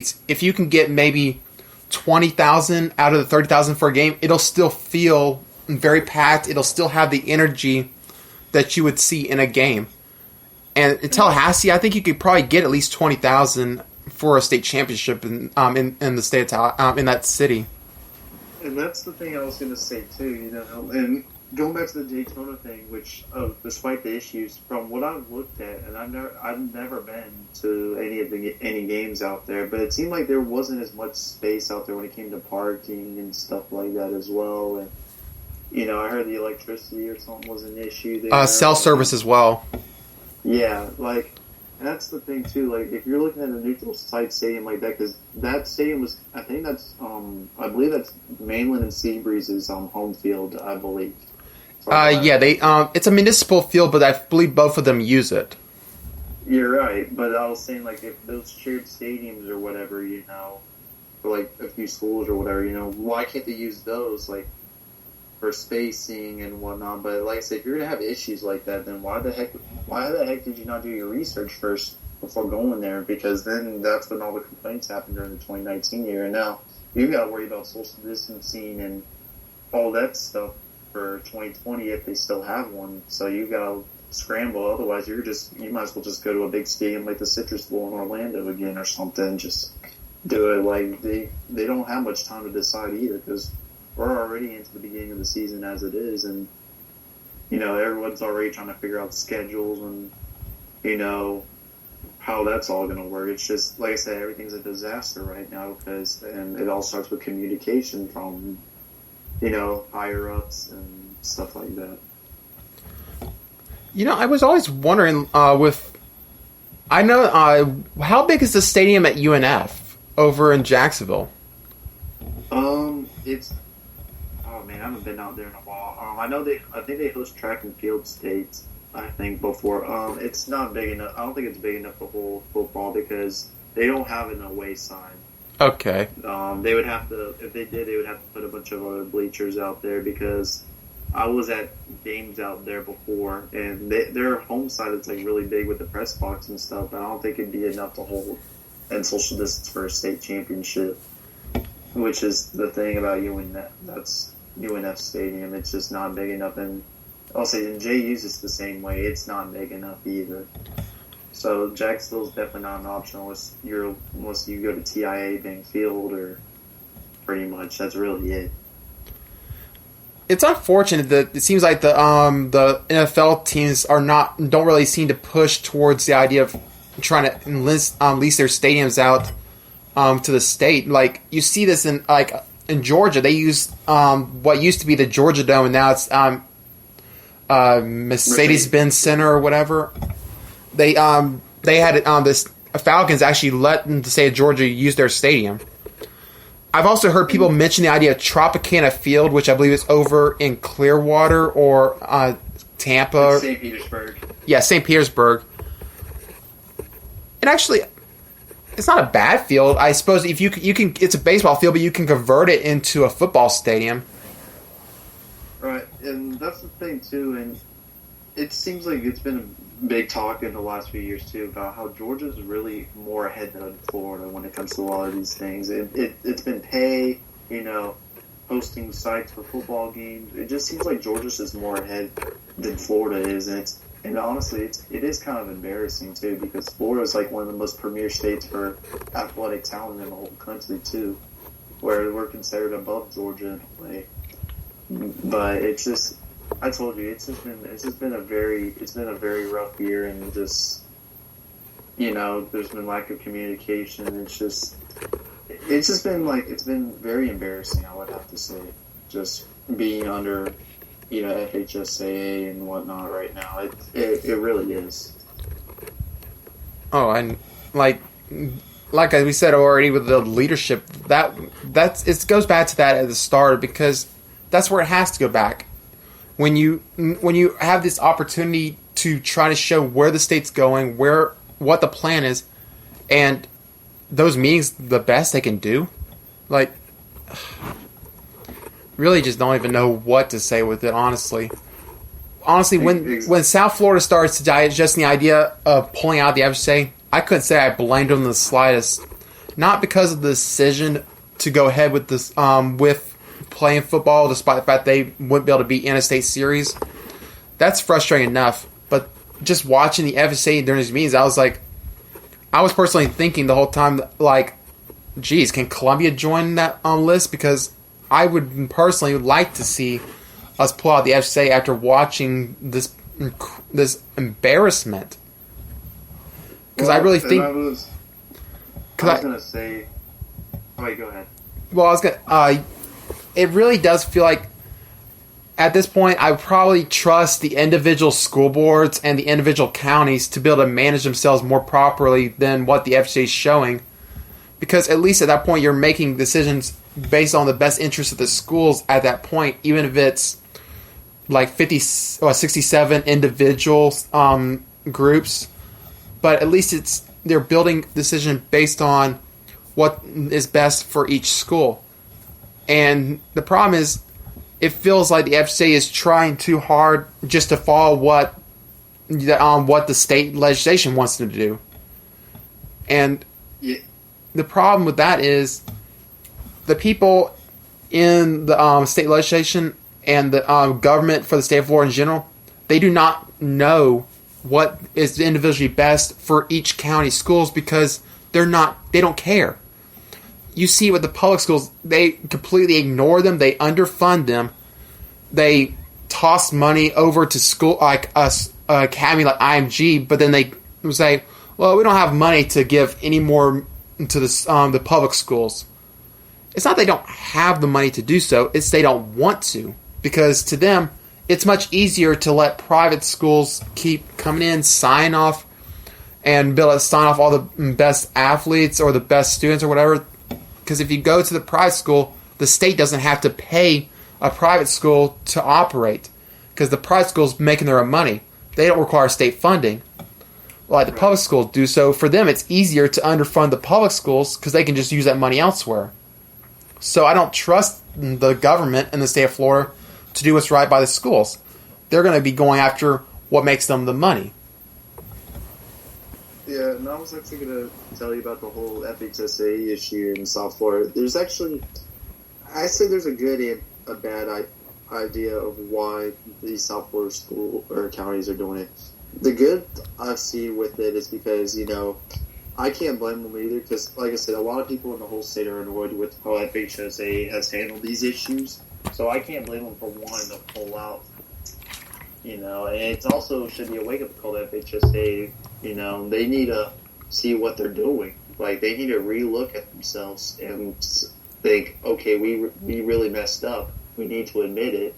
if you can get maybe 20,000 out of the 30,000 for a game, it'll still feel very packed. It'll still have the energy that you would see in a game. And in Tallahassee, I think you could probably get at least 20,000 for a state championship in the state of in that city. And that's the thing I was going to say too, and going back to the Daytona thing, which despite the issues, from what I've looked at, and I've never been to any games out there, but it seemed like there wasn't as much space out there when it came to parking and stuff like that as well. And I heard the electricity or something was an issue there. Cell service as well. Yeah, and that's the thing too. Like, if you're looking at a neutral site stadium like that, because that stadium was, I believe that's Mainland and Seabreeze's home field, I believe. It's a municipal field, but I believe both of them use it. You're right, but I was saying, like, if those shared stadiums or whatever, for like a few schools or whatever, why can't they use those, like, for spacing and whatnot? But like I said, if you're gonna have issues like that, then why the heck did you not do your research first before going there? Because then that's when all the complaints happened during the 2019 year, and now you've got to worry about social distancing and all that stuff for 2020 if they still have one. So you got to scramble. Otherwise, you might as well just go to a big stadium like the Citrus Bowl in Orlando again or something. Just do it. Like, they don't have much time to decide either, because we're already into the beginning of the season as it is, and everyone's already trying to figure out schedules and how that's all going to work. It's just, like I said, everything's a disaster right now, and it all starts with communication from higher ups and stuff like that. I was always wondering how big is the stadium at UNF over in Jacksonville? It's, oh man, I haven't been out there in a while. I think they host track and field states, I think, before. It's not big enough. I don't think it's big enough to hold football because they don't have an away sign. Okay. They would have to, if they did, they would have to put a bunch of other bleachers out there, because I was at games out there before, and their home side is like really big with the press box and stuff, but I don't think it'd be enough to hold and social distance for a state championship, which is the thing about UNF. That's UNF Stadium. It's just not big enough, and I'll say, and JU's is the same way. It's not big enough either. So Jacksonville's definitely not an option unless you go to TIA Bank Field, or pretty much that's really it. It's unfortunate that it seems like the NFL teams don't really seem to push towards the idea of trying to lease their stadiums out to the state. Like, you see this in Georgia. They use what used to be the Georgia Dome, and now it's Mercedes-Benz Center or whatever. They had it on this. Falcons actually let the state of Georgia use their stadium. I've also heard people mention the idea of Tropicana Field, which I believe is over in Clearwater or Tampa. It's St. Petersburg. Yeah, St. Petersburg. And actually, it's not a bad field. I suppose if you can, it's a baseball field, but you can convert it into a football stadium. Right, and that's the thing too. And it seems like it's been a big talk in the last few years too about how Georgia's really more ahead than Florida when it comes to a lot of these things. It's been pay, hosting sites for football games. It just seems like Georgia's just more ahead than Florida is, and honestly, it is kind of embarrassing too, because Florida is like one of the most premier states for athletic talent in the whole country too, where we're considered above Georgia in a way. But it's just, I told you, it's been a very rough year, and just, there's been lack of communication. It's been very embarrassing, I would have to say, just being under, FHSAA and whatnot right now. It really is. Oh, and like we said already with the leadership, it goes back to that at the start, because that's where it has to go back. When you have this opportunity to try to show where the state's going, what the plan is, and those meetings the best they can do, like, really just don't even know what to say with it, honestly. Honestly, when South Florida starts to digest the idea of pulling out the FHA, I couldn't say I blamed them the slightest. not because of the decision to go ahead with this with playing football, despite the fact they wouldn't be able to be in a state series. That's frustrating enough. But just watching the FSA during these meetings, I was personally thinking the whole time, like, geez, can Columbia join that list? Because I would personally like to see us pull out the FSA after watching this embarrassment. Because I really think. I was going to say. Oh, wait, go ahead. Well, I was going. It really does feel like, at this point, I would probably trust the individual school boards and the individual counties to be able to manage themselves more properly than what the FSA is showing. Because at least at that point, you're making decisions based on the best interest of the schools at that point, even if it's like 67 individual groups. But at least they're building decision based on what is best for each school. And the problem is, it feels like the FCA is trying too hard just to follow what the state legislation wants them to do. And the problem with that is the people in the state legislation and the government for the state of Florida in general, they do not know what is individually best for each county schools because they don't care. You see with the public schools, they completely ignore them, they underfund them, they toss money over to school like us, academy like IMG, but then they say, well, we don't have money to give any more to the public schools. It's not they don't have the money to do so, it's they don't want to. Because to them, it's much easier to let private schools keep coming in, sign off, and be able to sign off all the best athletes or the best students or whatever. Because if you go to the private school, the state doesn't have to pay a private school to operate. Because the private school's making their own money. They don't require state funding. Like the public schools do. So for them, it's easier to underfund the public schools because they can just use that money elsewhere. So I don't trust the government in the state of Florida to do what's right by the schools. They're going to be going after what makes them the money. Yeah, and I was actually going to tell you about the whole FHSA issue in South Florida. There's actually, I say there's a good and a bad idea of why these South Florida school or counties are doing it. The good I see with it is because, I can't blame them either because, like I said, a lot of people in the whole state are annoyed with how FHSA has handled these issues. So I can't blame them for wanting to pull out, and it also should be a wake-up call to FHSA. They need to see what they're doing. Like, they need to relook at themselves and think, okay, we really messed up. We need to admit it.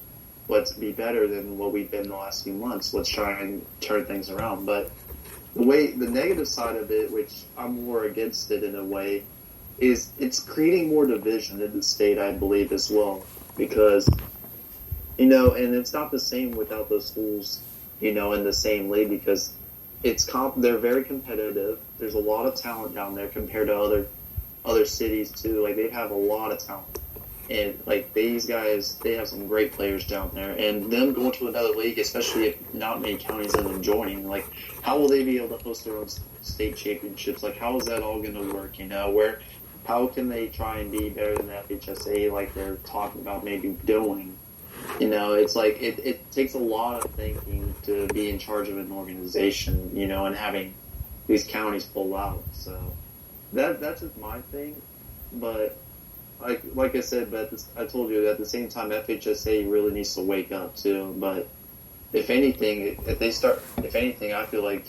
Let's be better than what we've been the last few months. Let's try and turn things around. But the negative side of it, which I'm more against it in a way, is it's creating more division in the state, I believe, as well. Because, and it's not the same without those schools, in the same league because they're very competitive. There's a lot of talent down there compared to other cities too. Like, they have a lot of talent. And, like, these guys, they have some great players down there. And them going to another league, especially if not many counties of them joining, like, how will they be able to host their own state championships? Like, how is that all going to work, How can they try and be better than the FHSA like they're talking about maybe doing? It's like it takes a lot of thinking to be in charge of an organization, and having these counties pull out. So that's just my thing. But like I said, I told you that at the same time, FHSA really needs to wake up too. But if anything, I feel like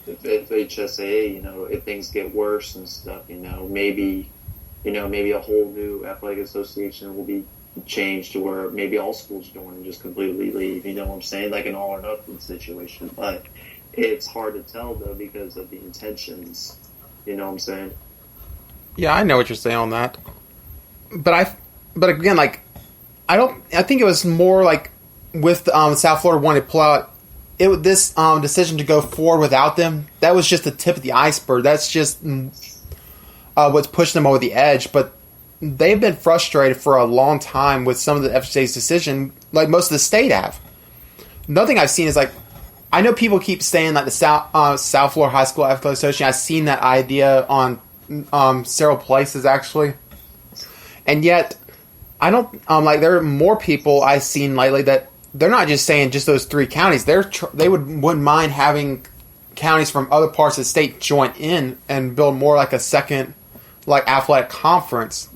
if FHSA, if things get worse and stuff, maybe a whole new athletic association will be changed to where maybe all schools join and just completely leave. You know what I'm saying? Like an all or nothing situation. But it's hard to tell though because of the intentions. You know what I'm saying? Yeah, I know what you're saying on that. But again, like, I think it was more like with South Florida wanting to pull out. This decision to go forward without them, that was just the tip of the iceberg. That's just what's pushing them over the edge. But they've been frustrated for a long time with some of the FHA's decision, like most of the state have. Another thing I've seen is, like, I know people keep saying, like, the South Florida High School Athletic Association. I've seen that idea on several places actually, and yet I don't like. There are more people I've seen lately that they're not just saying just those 3 counties. They wouldn't mind having counties from other parts of the state join in and build more like a second like athletic conference.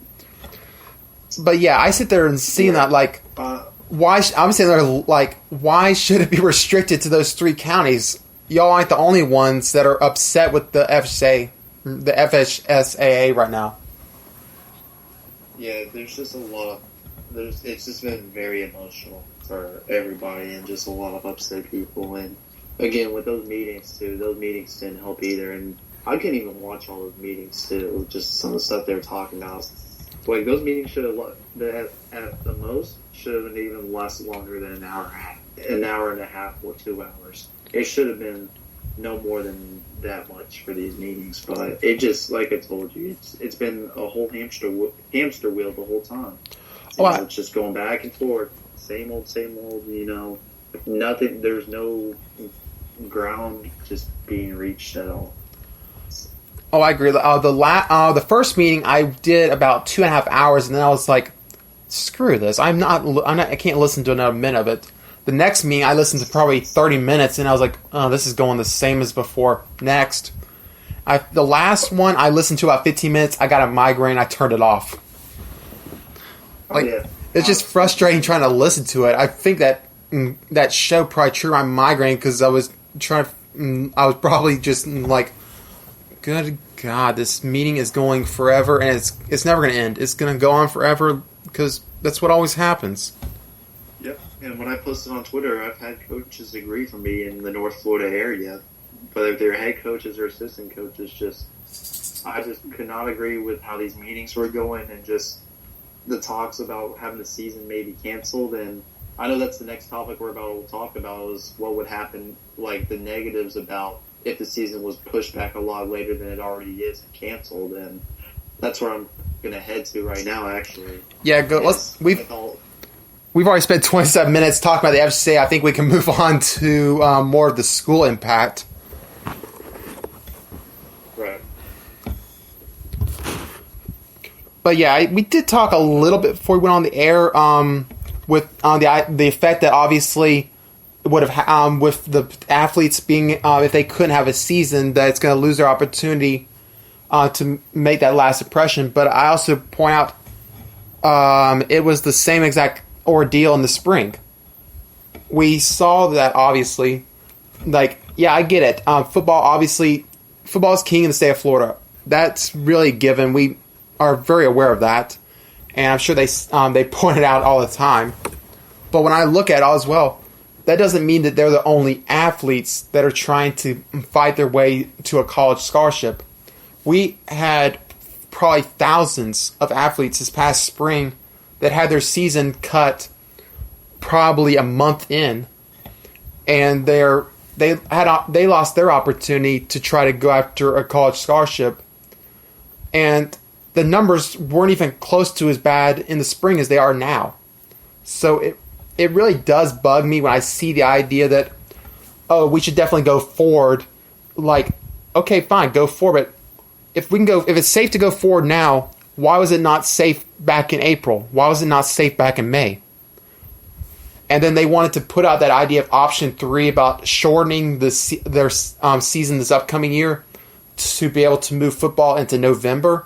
But yeah, I sit there and see that like why I'm sitting there like why should it be restricted to those 3 counties? Y'all aren't the only ones that are upset with the FSSAA right now. Yeah, there's just a lot. It's just been very emotional for everybody, and just a lot of upset people. And again, with those meetings too, those meetings didn't help either. And I couldn't even watch all those meetings too. Just some of the stuff they were talking about. Like those meetings should have, at the most, should have been even less longer than an hour and a half or 2 hours. It should have been no more than that much for these meetings, but it just, like I told you, it's been a whole hamster wheel the whole time. It's just going back and forth, same old, nothing. There's no ground just being reached at all. Oh, I agree. The first meeting I did about 2.5 hours, and then I was like, "Screw this! I can't listen to another minute of it." The next meeting, I listened to probably 30 minutes, and I was like, "Oh, this is going the same as before." Next, the last one I listened to about 15 minutes. I got a migraine. I turned it off. It's just frustrating trying to listen to it. I think that show probably triggered my migraine because I was probably just like, "Good God, this meeting is going forever, and it's never going to end. It's going to go on forever because that's what always happens." Yep, and when I posted on Twitter, I've had coaches agree for me in the North Florida area, whether they're head coaches or assistant coaches. I just could not agree with how these meetings were going, and just the talks about having the season maybe canceled. And I know that's the next topic we'll talk about is what would happen, like the negatives about if the season was pushed back a lot later than it already is and canceled. And that's where I'm going to head to right now, actually. Yeah, We've already spent 27 minutes talking about the FCA. I think we can move on to more of the school impact. Right. But yeah, we did talk a little bit before we went on the air with the effect that obviously would have with the athletes being if they couldn't have a season, that it's going to lose their opportunity to make that last impression. But I also point out it was the same exact ordeal in the spring. We saw that obviously, like, yeah, I get it. Football is king in the state of Florida. That's really a given. We are very aware of that, and I'm sure they point it out all the time. But when I look at it as well, that doesn't mean that they're the only athletes that are trying to fight their way to a college scholarship. We had probably thousands of athletes this past spring that had their season cut probably a month in, and they lost their opportunity to try to go after a college scholarship, and the numbers weren't even close to as bad in the spring as they are now. So it really does bug me when I see the idea that, oh, we should definitely go forward. Like, okay, fine, go forward, but if it's safe to go forward now, why was it not safe back in April? Why was it not safe back in May? And then they wanted to put out that idea of option 3 about shortening their season this upcoming year to be able to move football into November,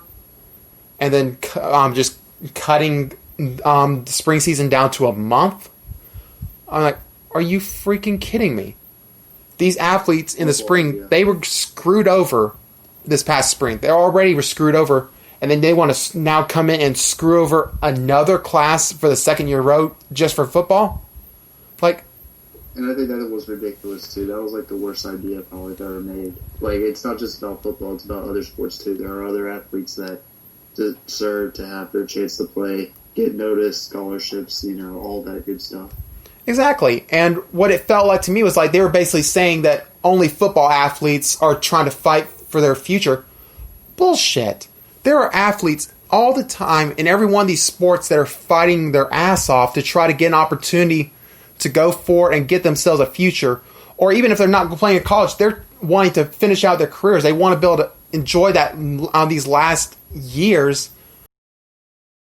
and then just cutting the spring season down to a month. I'm like, are you freaking kidding me? These athletes in the spring, they were screwed over this past spring. They already were screwed over, and then they want to now come in and screw over another class for the second year in a row just for football? Like, and I think that was ridiculous too. That was like the worst idea probably I've ever made. Like, it's not just about football; it's about other sports too. There are other athletes that deserve to have their chance to play, get noticed, scholarships, all that good stuff. Exactly. And what it felt like to me was like they were basically saying that only football athletes are trying to fight for their future. Bullshit. There are athletes all the time in every one of these sports that are fighting their ass off to try to get an opportunity to go forward and get themselves a future. Or even if they're not playing in college, they're wanting to finish out their careers. They want to build enjoy that on these last years